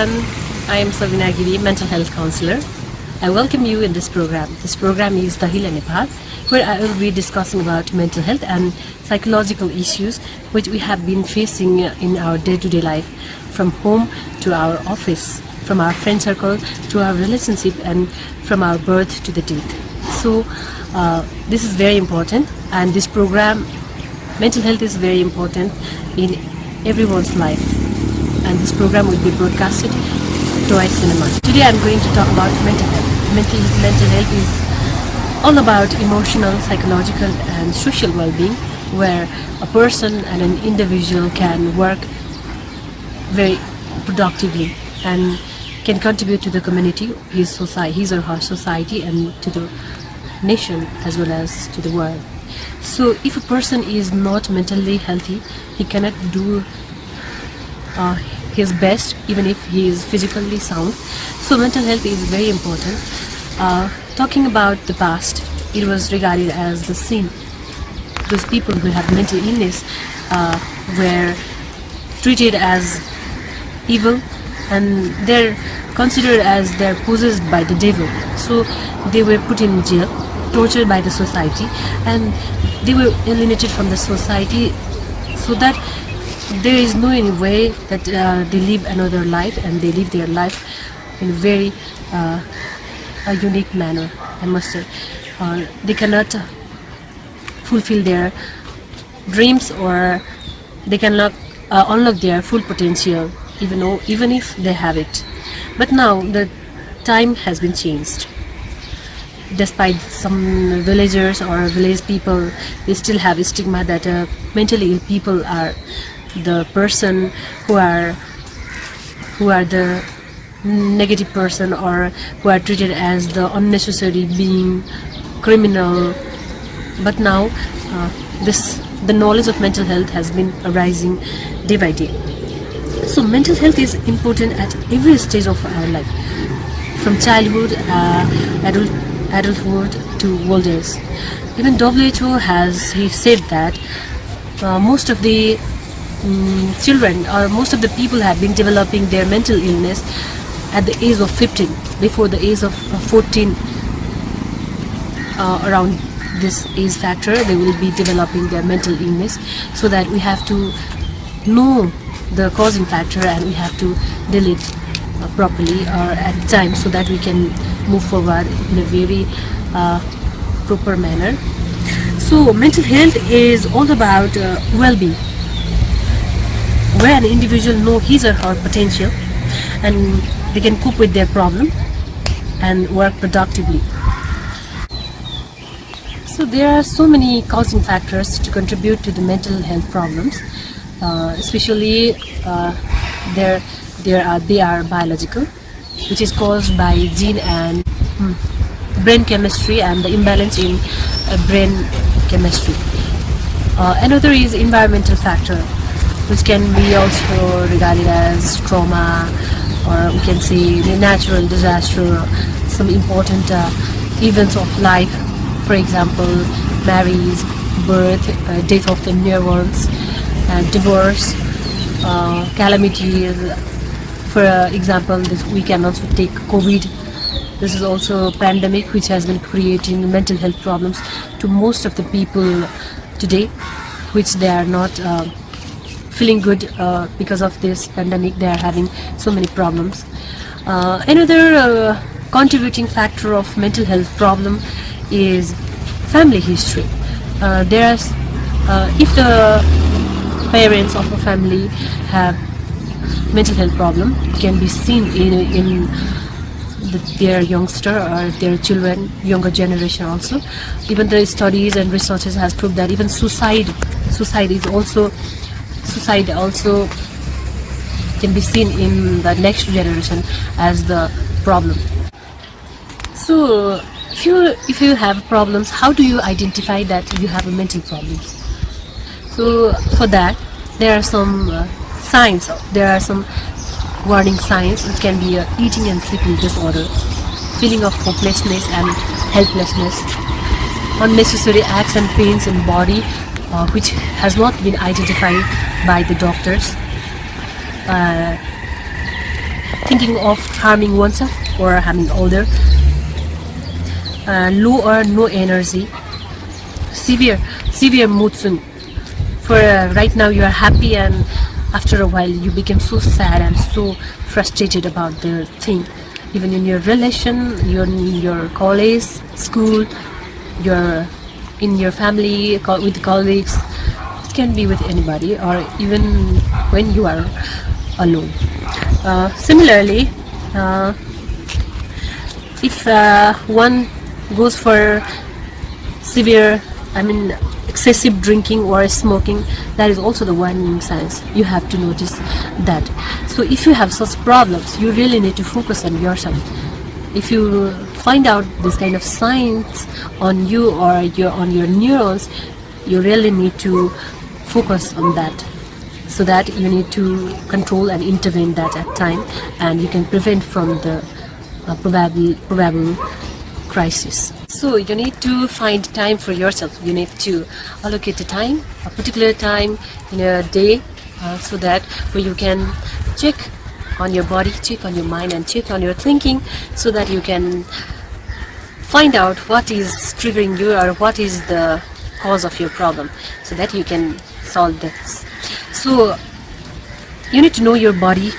everyone, I am Sabina Giri, mental health counselor. I welcome you in this program. This program is Tahila Nepal, where I will be discussing about mental health and psychological issues which we have been facing in our day-to-day life, from home to our office, from our friend circle to our relationship, and from our birth to the death. So this is very important, and this program, mental health is very important in everyone's life, and this program will be broadcasted twice in a month. Today I'm going to talk about mental health. Mental health is all about emotional, psychological and social well-being, where a person and an individual can work very productively and can contribute to the community, his or her society, and to the nation as well as to the world. So if a person is not mentally healthy, he cannot do his best even if he is physically sound. So mental health is very important. Talking about the past, it was regarded as the sin. Those people who have mental illness were treated as evil, and they're considered as they're possessed by the devil. So they were put in jail, tortured by the society, and they were alienated from the society, so that there is no any way that they live another life, and they live their life in a very a unique manner, I must say. They cannot fulfill their dreams, or they cannot unlock their full potential, even if they have it. But now the time has been changed. Despite some villagers or village people, they still have a stigma that mentally ill people are the person who are the negative person, or who are treated as the unnecessary being, criminal. But now the knowledge of mental health has been arising day by day. So mental health is important at every stage of our life, from childhood, adulthood to old age. Even WHO has said that most of the children, or most of the people, have been developing their mental illness at the age of 15, before the age of 14. Around this age factor, they will be developing their mental illness. So that we have to know the causing factor, and we have to deal it properly or at time, so that we can move forward in a very proper manner. So mental health is all about well-being, where an individual know his or her potential, and they can cope with their problem and work productively. So there are so many causing factors to contribute to the mental health problems, especially they are biological, which is caused by gene and brain chemistry, and the imbalance in brain chemistry. Another is environmental factor, which can be also regarded as trauma, or we can say the natural disaster, some important events of life, for example marriage, birth, death of the near ones, divorce, calamities. For example, we can also take COVID. This is also a pandemic which has been creating mental health problems to most of the people today, which they are not feeling good because of this pandemic. They are having so many problems. Another contributing factor of mental health problem is family history. If the parents of a family have mental health problem, it can be seen in their youngster or their children, younger generation also. Even the studies and researches has proved that even suicide also can be seen in the next generation as the problem. So if you have problems, how do you identify that you have a mental problems? So for that, there are some signs. There are some warning signs. It can be eating and sleeping disorder, feeling of hopelessness and helplessness, unnecessary aches and pains in body which has not been identified by the doctors, thinking of harming oneself or harming other, low or no energy, severe mood swing. For right now you are happy, and after a while you become so sad and so frustrated about the thing. Even in your relation, you're in your college, school, you're in your family, with colleagues. It can be with anybody, or even when you are alone. Similarly, if one goes for severe, excessive drinking or smoking, that is also the warning signs. You have to notice that. So if you have such problems, you really need to focus on yourself. If you find out this kind of signs on you or on your neurons, you really need to focus on that, so that you need to control and intervene that at time, and you can prevent from the probable crisis. So you need to find time for yourself. You need to allocate a time, a particular time in a day, so that where you can check on your body, check on your mind, and check on your thinking, so that you can find out what is triggering you or what is the cause of your problem, so that you can solve this. So you need to know your body,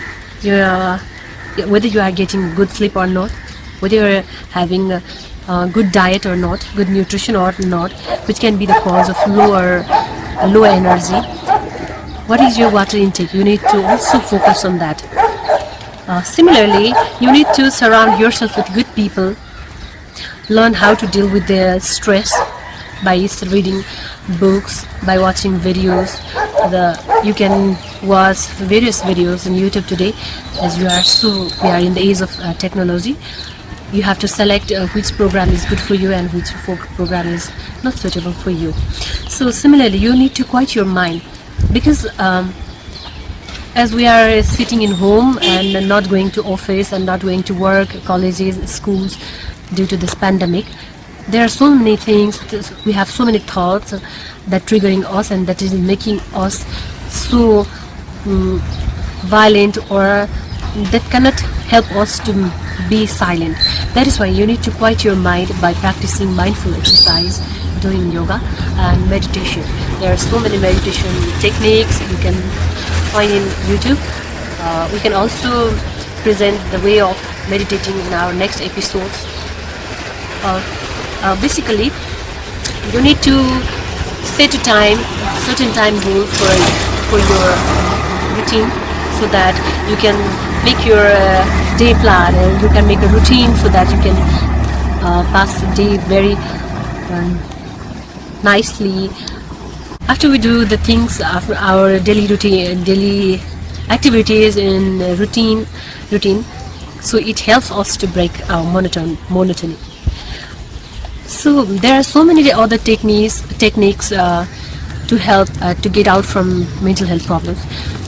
whether you are getting good sleep or not, whether you are having a good diet or not, good nutrition or not, which can be the cause of low energy. What is your water intake? You need to also focus on that. Similarly, you need to surround yourself with good people. Learn how to deal with their stress by reading books, by watching videos. You can watch various videos on YouTube today, as we are in the age of technology. You have to select which program is good for you and which program is not suitable for you. So similarly, you need to quiet your mind, because as we are sitting in home and not going to office and not going to work, colleges, schools, due to this pandemic, there are so many things, we have so many thoughts that triggering us, and that is making us so violent, or that cannot help us to be silent. That is why you need to quiet your mind by practicing mindful exercise, doing yoga and meditation. There are so many meditation techniques you can find in YouTube. We can also present the way of meditating in our next episodes. Basically, you need to set a certain time goal for your routine, so that you can make your day plan, and you can make a routine so that you can pass the day very nicely. After we do the things of our daily routine, daily activities in routine, so it helps us to break our monotony. So there are so many other techniques to help to get out from mental health problems.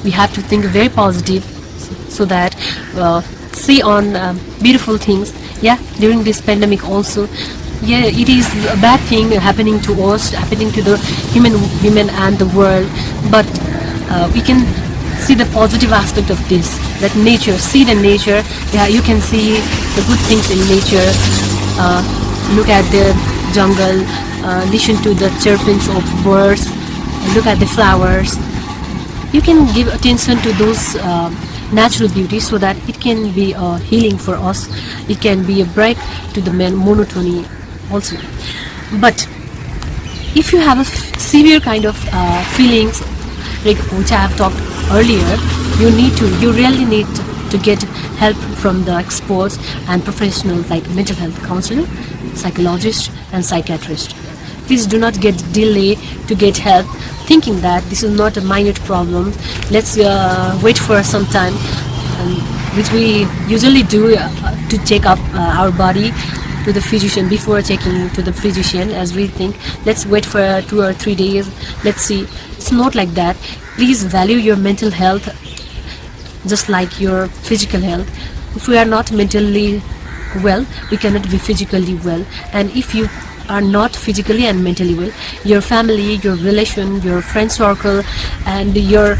We have to think very positive, so that see on beautiful things. During this pandemic also, it is a bad thing happening to us, happening to the women and the world, but we can see the positive aspect of this, that nature, see the nature. You can see the good things in nature. Look at the jungle, listen to the chirpings of birds, look at the flowers. You can give attention to those natural beauty, so that it can be a healing for us. It can be a break to the monotony also. But if you have a severe kind of feelings, like which I have talked earlier, you really need to get help from the experts and professionals like mental health counselor, psychologist and psychiatrist. Please do not get delay to get help, thinking that this is not a minute problem. Let's wait for some time, which we usually do to check up our body to the physician before checking to the physician, as we think let's wait for 2 or 3 days, let's see. It's not like that. Please value your mental health just like your physical health. If we are not mentally well, we cannot be physically well, and if you are not physically and mentally well, your family, your relation, your friend circle and your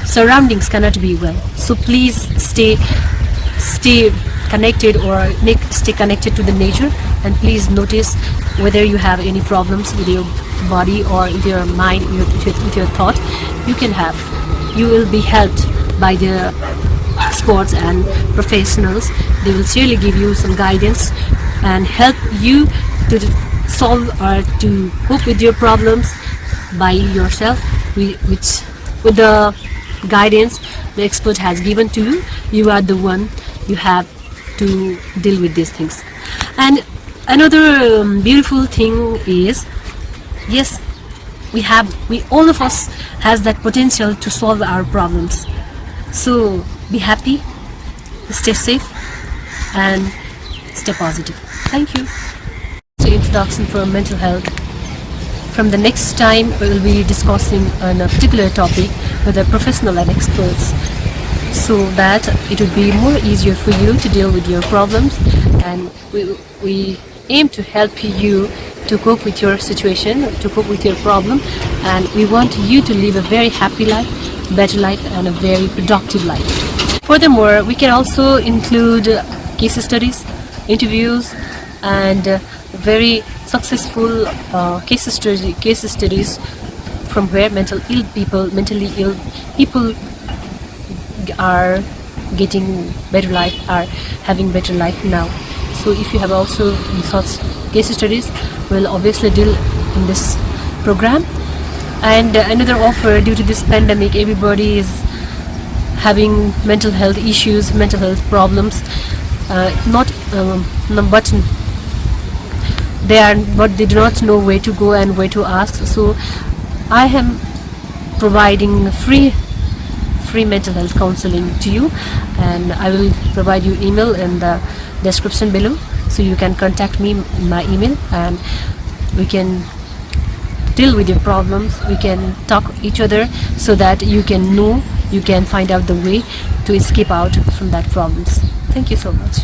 surroundings cannot be well. So please stay stay connected or stay connected to the nature, and please notice whether you have any problems with your body or with your mind, with your thought. You will be helped by the experts and professionals. They will surely give you some guidance and help you to solve or to cope with your problems by yourself, which with the guidance the expert has given to you. You are the one, you have to deal with these things. And another beautiful thing is, yes, we all of us has that potential to solve our problems. So be happy, stay safe, and stay positive. Thank you. So introduction for mental health. From the next time we will be discussing on a particular topic with a professional and experts, so that it would be more easier for you to deal with your problems, and we aim to help you to cope with your situation, to cope with your problem, and we want you to live a very happy life, better life, and a very productive life. Furthermore, we can also include case studies, interviews, and very successful case studies from where mentally ill people are getting better life, are having better life now. So if you have also such case studies, we'll obviously deal in this program. And another offer, due to this pandemic, everybody is having mental health issues, mental health problems, but they do not know where to go and where to ask. So I am providing free mental health counseling to you, and I will provide you email in the description below, so you can contact me in my email, and we can deal with your problems. We can talk each other so that you can find out the way to escape out from that problems. Thank you so much.